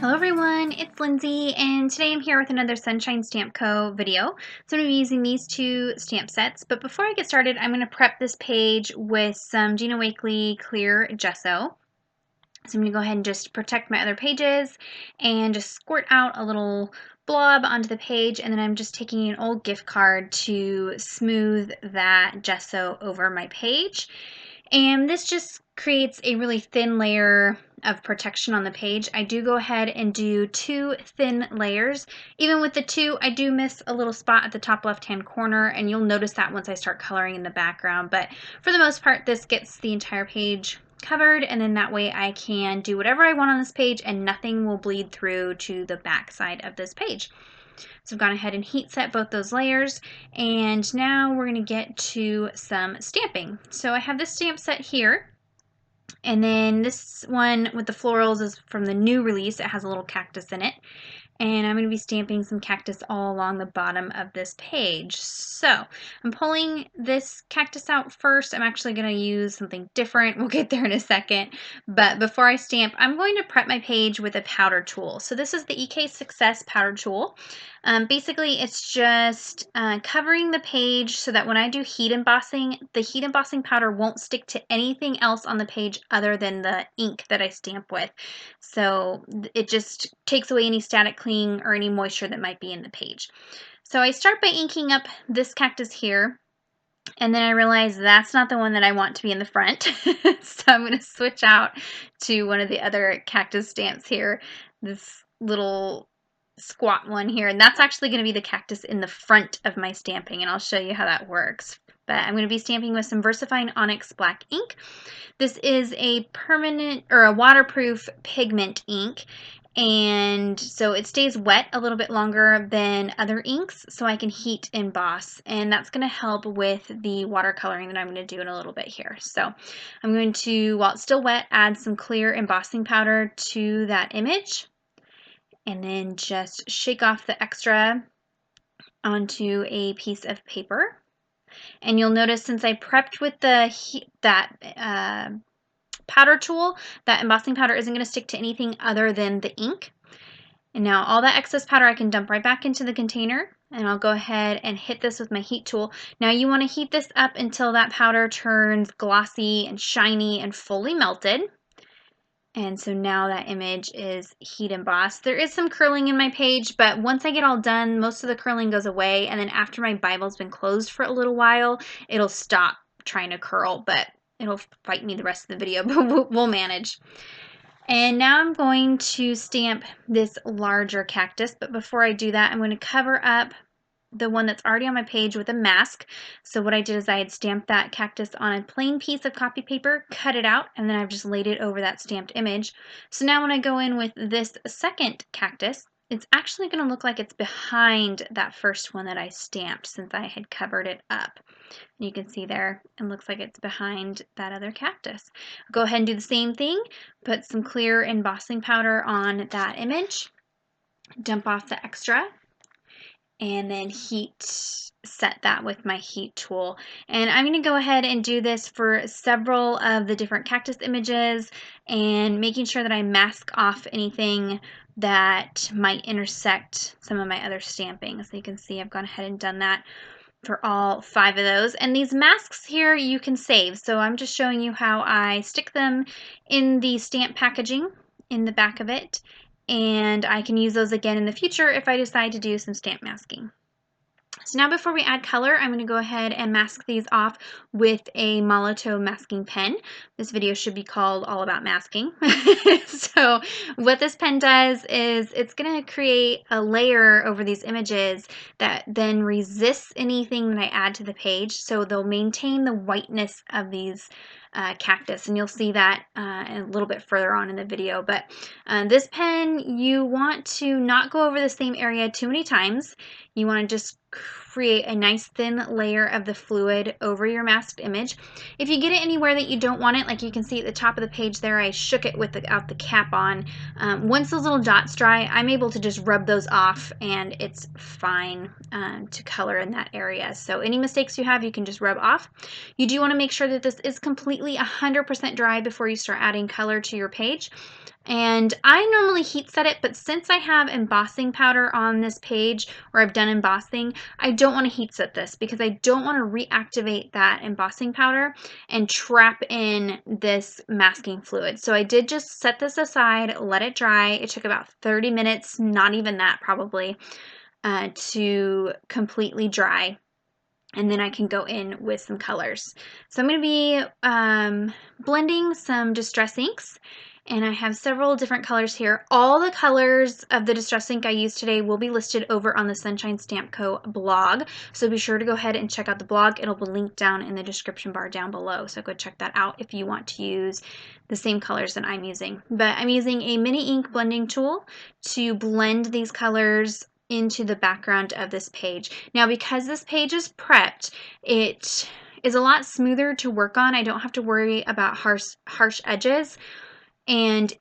Hello everyone, it's Lindsay, and today I'm here with another Sonshine Stamp Co video. So I'm going to be using these two stamp sets, but before I get started, I'm going to prep this page with some Gina Wakely clear gesso. So I'm going to go ahead and just protect my other pages and just squirt out a little blob onto the page, and then I'm just taking an old gift card to smooth that gesso over my page. And this just creates a really thin layer of protection on the page. I do go ahead and do two thin layers. Even with the two, I do miss a little spot at the top left-hand corner, and you'll notice that once I start coloring in the background. But for the most part, this gets the entire page covered, and then that way I can do whatever I want on this page and nothing will bleed through to the back side of this page. So I've gone ahead and heat set both those layers, and now we're going to get to some stamping. So I have this stamp set here, and then this one with the florals is from the new release. It has a little cactus in it, and I'm going to be stamping some cactus all along the bottom of this page. So I'm pulling this cactus out first. I'm actually going to use something different. We'll get there in a second. But before I stamp, I'm going to prep my page with a powder tool. So this is the EK Success powder tool. Basically, it's just covering the page so that when I do heat embossing, the heat embossing powder won't stick to anything else on the page other than the ink that I stamp with. So it just takes away any static cling or any moisture that might be in the page. So I start by inking up this cactus here, and then I realize that's not the one that I want to be in the front. So I'm going to switch out to one of the other cactus stamps here, this little squat one here, and that's actually going to be the cactus in the front of my stamping, and I'll show you how that works. But I'm going to be stamping with some VersaFine Onyx black ink. This is a permanent or a waterproof pigment ink, and so it stays wet a little bit longer than other inks, so I can heat emboss, and that's going to help with the watercoloring that I'm going to do in a little bit here. So I'm going to, while it's still wet, add some clear embossing powder to that image, and then just shake off the extra onto a piece of paper. And you'll notice since I prepped with the powder tool, that embossing powder isn't going to stick to anything other than the ink. And now all that excess powder I can dump right back into the container, and I'll go ahead and hit this with my heat tool. Now you want to heat this up until that powder turns glossy and shiny and fully melted. And so now that image is heat embossed. There is some curling in my page, but once I get all done, most of the curling goes away, and then after my Bible's been closed for a little while, it'll stop trying to curl, but it'll fight me the rest of the video, but we'll manage. And now I'm going to stamp this larger cactus, but before I do that, I'm going to cover up the one that's already on my page with a mask. So what I did is I had stamped that cactus on a plain piece of copy paper, cut it out, and then I've just laid it over that stamped image. So now when I go in with this second cactus, it's actually going to look like it's behind that first one that I stamped since I had covered it up. And you can see there, it looks like it's behind that other cactus. Go ahead and do the same thing. Put some clear embossing powder on that image. Dump off the extra, and then heat set that with my heat tool. And I'm going to go ahead and do this for several of the different cactus images, and making sure that I mask off anything that might intersect some of my other stamping. So you can see I've gone ahead and done that for all 5 of those. And these masks here you can save. So I'm just showing you how I stick them in the stamp packaging in the back of it, and I can use those again in the future if I decide to do some stamp masking. So now before we add color, I'm going to go ahead and mask these off with a Molotow masking pen. This video should be called All About Masking. So what this pen does is it's going to create a layer over these images that then resists anything that I add to the page, so they'll maintain the whiteness of these cactus, and you'll see that a little bit further on in the video. But this pen, you want to not go over the same area too many times. You want to just create a nice thin layer of the fluid over your masked image. If you get it anywhere that you don't want it, like you can see at the top of the page there, I shook it without the cap on. Once those little dots dry, I'm able to just rub those off, and it's fine to color in that area. So any mistakes you have, you can just rub off. You do want to make sure that this is completely 100% dry before you start adding color to your page. And I normally heat set it, but since I have embossing powder on this page, or I've done embossing, I don't want to heat set this because I don't want to reactivate that embossing powder and trap in this masking fluid. So I did just set this aside, let it dry. It took about 30 minutes, not even that probably, to completely dry. And then I can go in with some colors. So I'm going to be blending some distress inks, and I have several different colors here. All the colors of the distress ink I used today will be listed over on the Sonshine Stamp Co blog, so be sure to go ahead and check out the blog. It'll be linked down in the description bar down below, so go check that out if you want to use the same colors that I'm using. But I'm using a mini ink blending tool to blend these colors into the background of this page. Now, because this page is prepped, it is a lot smoother to work on. I don't have to worry about harsh edges, and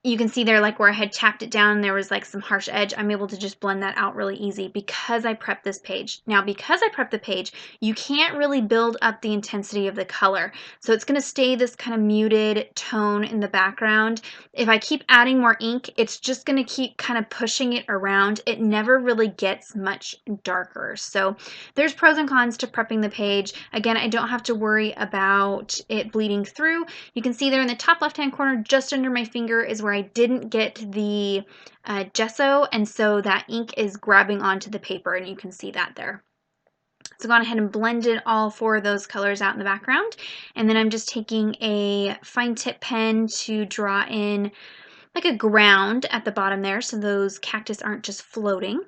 you can see there, like where I had tapped it down, there was like some harsh edge. I'm able to just blend that out really easy because I prepped this page. Now, because I prepped the page, you can't really build up the intensity of the color. So it's gonna stay this kind of muted tone in the background. If I keep adding more ink, it's just gonna keep kind of pushing it around. It never really gets much darker. So there's pros and cons to prepping the page. Again, I don't have to worry about it bleeding through. You can see there in the top left-hand corner, just under my finger, is where I didn't get the gesso, and so that ink is grabbing onto the paper, and you can see that there. So gone ahead and blended all 4 of those colors out in the background, and then I'm just taking a fine tip pen to draw in like a ground at the bottom there so those cactus aren't just floating.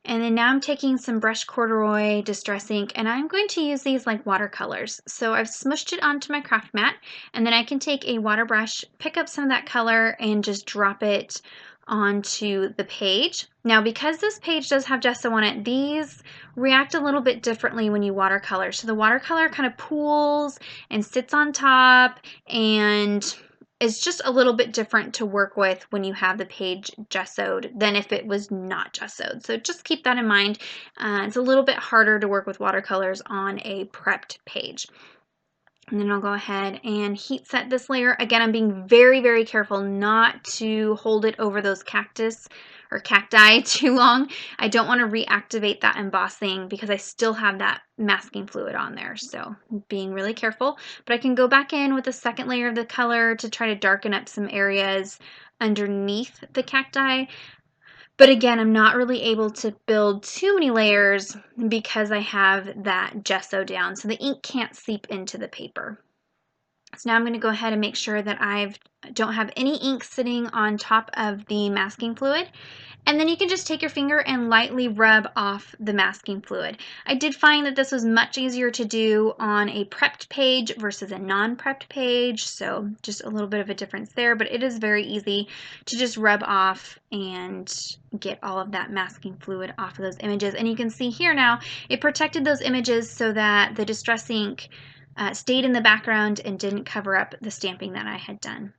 And then now I'm taking some brush corduroy distress ink, and I'm going to use these like watercolors. So I've smushed it onto my craft mat, and then I can take a water brush, pick up some of that color, and just drop it onto the page. Now, because this page does have gesso on it, these react a little bit differently when you watercolor. So the watercolor kind of pools and sits on top, and it's just a little bit different to work with when you have the page gessoed than if it was not gessoed. So just keep that in mind. It's a little bit harder to work with watercolors on a prepped page. And then I'll go ahead and heat set this layer. Again, I'm being very, very careful not to hold it over those cactus or cacti too long. I don't want to reactivate that embossing because I still have that masking fluid on there. So being really careful, but I can go back in with a second layer of the color to try to darken up some areas underneath the cacti. But again, I'm not really able to build too many layers because I have that gesso down, so the ink can't seep into the paper. So now I'm going to go ahead and make sure that I don't have any ink sitting on top of the masking fluid. And then you can just take your finger and lightly rub off the masking fluid. I did find that this was much easier to do on a prepped page versus a non-prepped page, so just a little bit of a difference there, but it is very easy to just rub off and get all of that masking fluid off of those images. And you can see here now, it protected those images so that the distress ink stayed in the background and didn't cover up the stamping that I had done.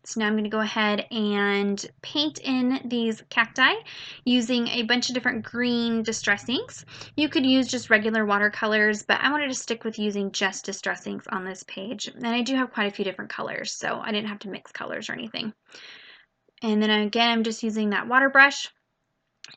So now I'm going to go ahead and paint in these cacti using a bunch of different green distress inks. You could use just regular watercolors, but I wanted to stick with using just distress inks on this page. And I do have quite a few different colors, so I didn't have to mix colors or anything. And then again, I'm just using that water brush.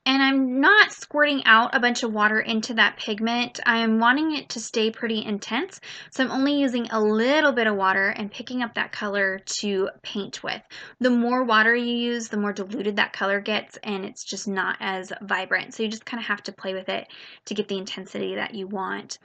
And I'm not squirting out a bunch of water into that pigment. I'm wanting it to stay pretty intense, so I'm only using a little bit of water and picking up that color to paint with. The more water you use, the more diluted that color gets, and it's just not as vibrant. So you just kind of have to play with it to get the intensity that you want.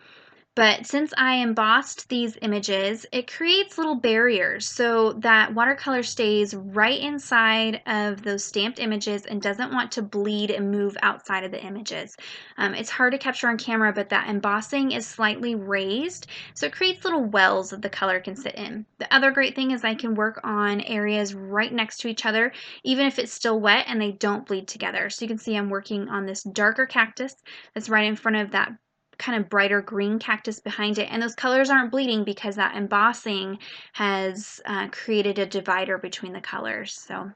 But since I embossed these images, it creates little barriers so that watercolor stays right inside of those stamped images and doesn't want to bleed and move outside of the images. It's hard to capture on camera, but that embossing is slightly raised, so it creates little wells that the color can sit in. The other great thing is I can work on areas right next to each other, even if it's still wet and they don't bleed together. So you can see I'm working on this darker cactus that's right in front of that kind of brighter green cactus behind it, and those colors aren't bleeding because that embossing has created a divider between the colors. So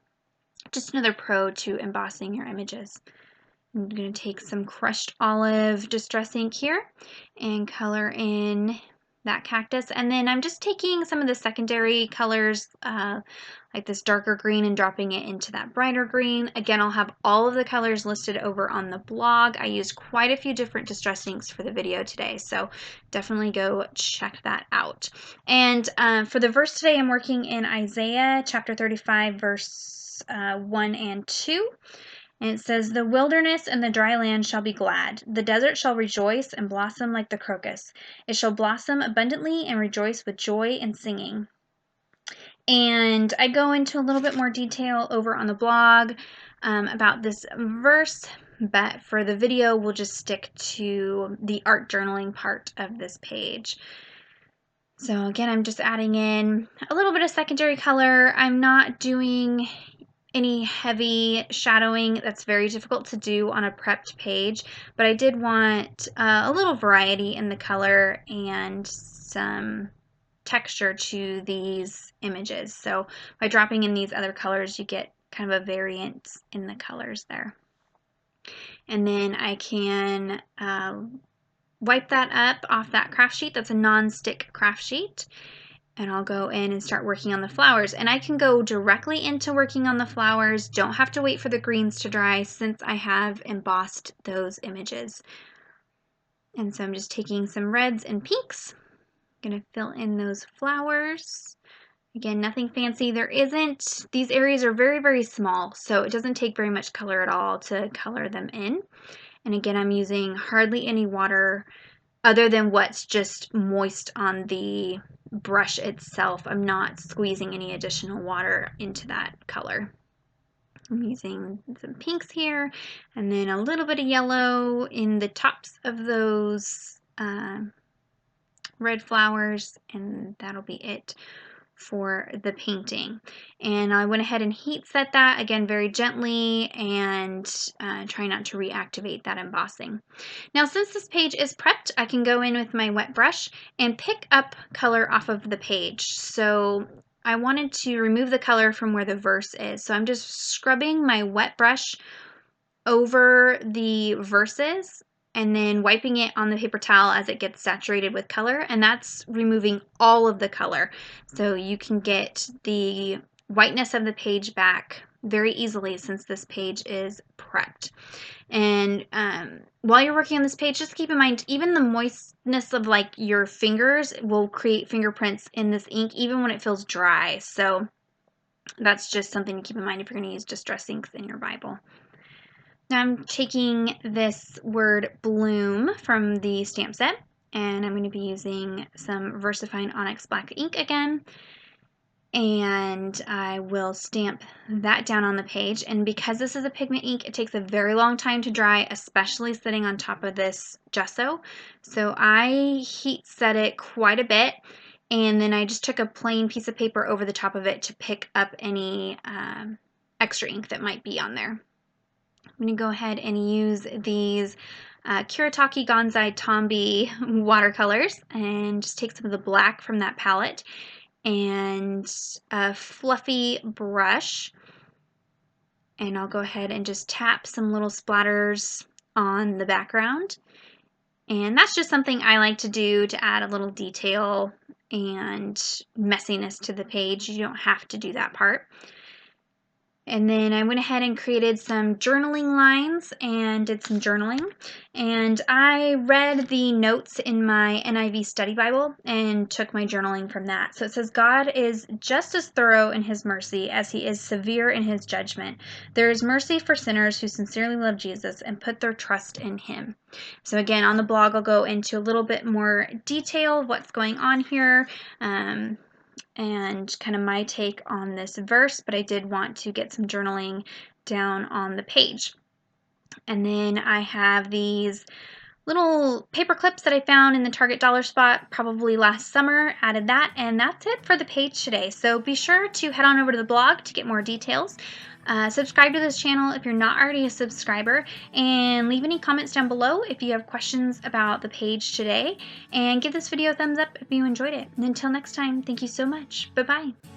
just another pro to embossing your images. I'm going to take some crushed olive distress ink here and color in that cactus. And then I'm just taking some of the secondary colors, like this darker green, and dropping it into that brighter green. Again, I'll have all of the colors listed over on the blog. I used quite a few different distress inks for the video today, so definitely go check that out. And for the verse today, I'm working in Isaiah chapter 35, verse 1 and 2. And it says, "The wilderness and the dry land shall be glad. The desert shall rejoice and blossom like the crocus. It shall blossom abundantly and rejoice with joy and singing." And I go into a little bit more detail over on the blog about this verse, but for the video, we'll just stick to the art journaling part of this page. So again, I'm just adding in a little bit of secondary color. I'm not doing any heavy shadowing. That's very difficult to do on a prepped page, but I did want a little variety in the color and some texture to these images. So by dropping in these other colors, you get kind of a variance in the colors there. And then I can wipe that up off that craft sheet. That's a non-stick craft sheet. And I'll go in and start working on the flowers. And I can go directly into working on the flowers. Don't have to wait for the greens to dry since I have embossed those images. And so I'm just taking some reds and pinks. I'm gonna fill in those flowers. Again, nothing fancy. These areas are very, very small, so it doesn't take very much color at all to color them in. And again, I'm using hardly any water other than what's just moist on the brush itself. I'm not squeezing any additional water into that color. I'm using some pinks here and then a little bit of yellow in the tops of those red flowers, and that'll be it for the painting. And I went ahead and heat set that again very gently and try not to reactivate that embossing. Now since this page is prepped, I can go in with my wet brush and pick up color off of the page. So I wanted to remove the color from where the verse is, so I'm just scrubbing my wet brush over the verses and then wiping it on the paper towel as it gets saturated with color, and that's removing all of the color. So you can get the whiteness of the page back very easily since this page is prepped. And while you're working on this page, just keep in mind, even the moistness of like your fingers will create fingerprints in this ink even when it feels dry. So that's just something to keep in mind if you're going to use distress inks in your Bible. Now I'm taking this word bloom from the stamp set, and I'm going to be using some VersaFine Onyx Black ink again, and I will stamp that down on the page. And because this is a pigment ink, it takes a very long time to dry, especially sitting on top of this gesso. So I heat set it quite a bit, and then I just took a plain piece of paper over the top of it to pick up any extra ink that might be on there. I'm going to go ahead and use these Kuretake Gonzai Tombi watercolors and just take some of the black from that palette and a fluffy brush, and I'll go ahead and just tap some little splatters on the background. And that's just something I like to do to add a little detail and messiness to the page. You don't have to do that part. And then I went ahead and created some journaling lines and did some journaling. And I read the notes in my NIV study Bible and took my journaling from that. So it says, "God is just as thorough in his mercy as he is severe in his judgment. There is mercy for sinners who sincerely love Jesus and put their trust in him." So again, on the blog, I'll go into a little bit more detail of what's going on here. And kind of my take on this verse, but I did want to get some journaling down on the page. And then I have these little paper clips that I found in the Target dollar spot probably last summer, added that, and that's it for the page today. So be sure to head on over to the blog to get more details. Subscribe to this channel if you're not already a subscriber, and leave any comments down below if you have questions about the page today, and give this video a thumbs up if you enjoyed it. And until next time, thank you so much. Bye-bye.